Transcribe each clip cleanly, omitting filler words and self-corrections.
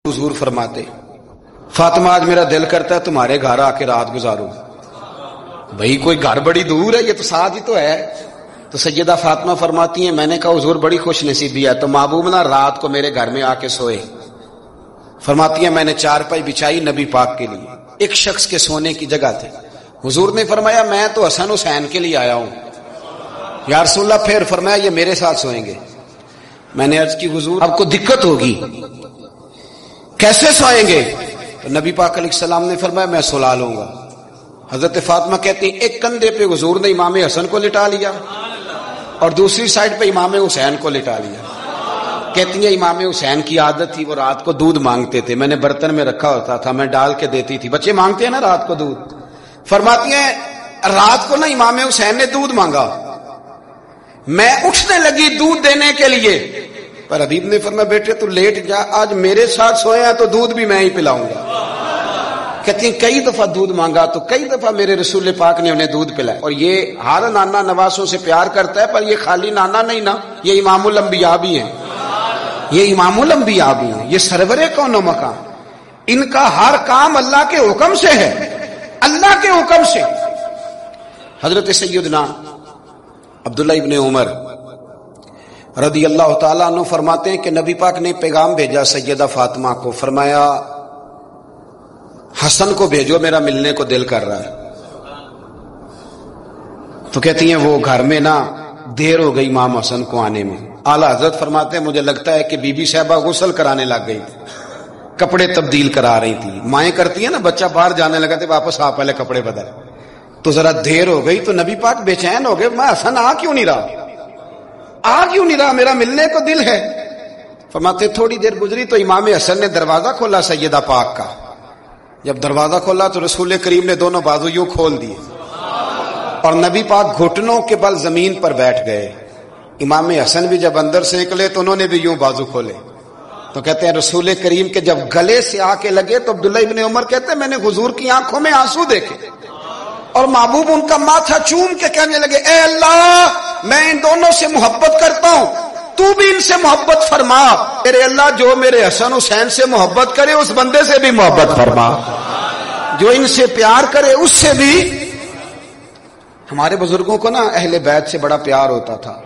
حضور فرماتے فاطمہ آج میرا دل کرتا ہے تمہارے گھر آ کے رات گزاروں. بھئی کوئی گھر بڑی دور ہے، یہ تو ساتھ ہی تو ہے. تو سیدہ فاطمہ فرماتی ہیں میں نے کہا حضور بڑی خوش نصیبی ہے تو محبوب نا رات کو میرے گھر میں آ کے سوئے. فرماتی ہیں میں نے چارپائی بچھائی نبی پاک کے لیے، ایک شخص کے سونے کی جگہ تھی. حضور نے فرمایا میں تو حسن حسین کے لیے آیا ہوں. یا رسول اللہ پھر فرمایا یہ میرے ساتھ سوئیں گے. میں نے عرض کی حضور اب کو دقت ہوگی، کیسے سوئیں گے؟ تو نبی پاک علیہ السلام نے فرمایا میں سلا لوں گا. حضرت فاطمہ کہتی ہیں ایک کندھے پہ حضور نے امام حسن کو لٹا لیا اور دوسری سائڈ پہ امام حسین کو لٹا لیا. کہتی ہیں امام حسین کی عادت تھی وہ رات کو دودھ مانگتے تھے، میں نے برتن میں رکھا ہوتا تھا، میں ڈال کے دیتی تھی. بچے مانگتے ہیں نا رات کو دودھ. فرماتی ہیں رات کو نا امام حسین نے دودھ مانگا، میں اٹھنے لگی دودھ دینے کے لیے، پر حبیب نے فرمایا بیٹے تو لیٹ جا، آج میرے ساتھ سویا تو دودھ بھی میں ہی پلاؤں گا. کہتی ہیں کئی دفعہ دودھ مانگا تو کئی دفعہ میرے رسول پاک نے انہیں دودھ پلایا. اور یہ ہر نانا نواسوں سے پیار کرتا ہے، پر یہ خالی نانا نہیں نا، یہ امام الانبیاء بھی ہیں، یہ امام الانبیاء بھی ہیں، یہ سرور کون و مکان. ان کا ہر کام اللہ کے حکم سے ہے، اللہ کے حکم سے. حضرت سیدنا عبداللہ ابن عمر رضی اللہ تعالیٰ عنہ فرماتے ہیں کہ نبی پاک نے پیغام بھیجا سیدہ فاطمہ کو، فرمایا حسن کو بھیجو میرا ملنے کو دل کر رہا ہے. تو کہتی ہیں وہ گھر میں نا دیر ہو گئی امام حسن کو آنے میں. اعلیٰ حضرت فرماتے ہیں مجھے لگتا ہے کہ بی بی صاحبہ غسل کرانے لگ گئی تھی، کپڑے تبدیل کرا رہی تھی. مائیں کرتی ہیں نا بچہ باہر جانے لگا تھے واپس آ پہلے کپڑے بدل. تو ذرا دیر ہو گئی تو نبی پاک بے چین ہو گئے، میں حسن آ کیوں نہیں رہا میرا ملنے کو دل ہے. فرماتے تھوڑی دیر گزری تو امام حسن نے دروازہ کھولا سیدہ پاک کا. جب دروازہ کھولا تو رسول کریم نے دونوں بازو یوں کھول دیے اور نبی پاک گھٹنوں کے بل زمین پر بیٹھ گئے. امام حسن بھی جب اندر سے نکلے تو انہوں نے بھی یوں بازو کھولے. تو کہتے ہیں رسول کریم کے جب گلے سے آ کے لگے تو عبداللہ ابن عمر کہتے ہیں میں نے حضور کی آنکھوں میں آنسو دیکھے اور محبوب ان کا ماتھا چوم کے کہنے لگے اے اللہ میں ان دونوں سے محبت کرتا ہوں، تو بھی ان سے محبت فرما. میرے اللہ جو میرے حسن حسین سے محبت کرے اس بندے سے بھی محبت فرما، جو ان سے پیار کرے اس سے بھی. ہمارے بزرگوں کو نا اہل بیت سے بڑا پیار ہوتا تھا،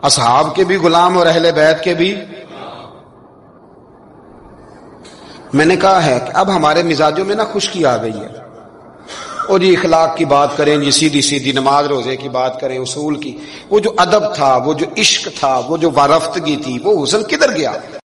اصحاب کے بھی غلام اور اہل بیت کے بھی. میں نے کہا ہے کہ اب ہمارے مزاجوں میں نا خشکی آ گئی ہے. اور جی اخلاق کی بات کریں، جی سیدھی سیدھی نماز روزے کی بات کریں، اصول کی، وہ جو ادب تھا، وہ جو عشق تھا، وہ جو وارفتگی تھی، وہ حسن کدھر گیا؟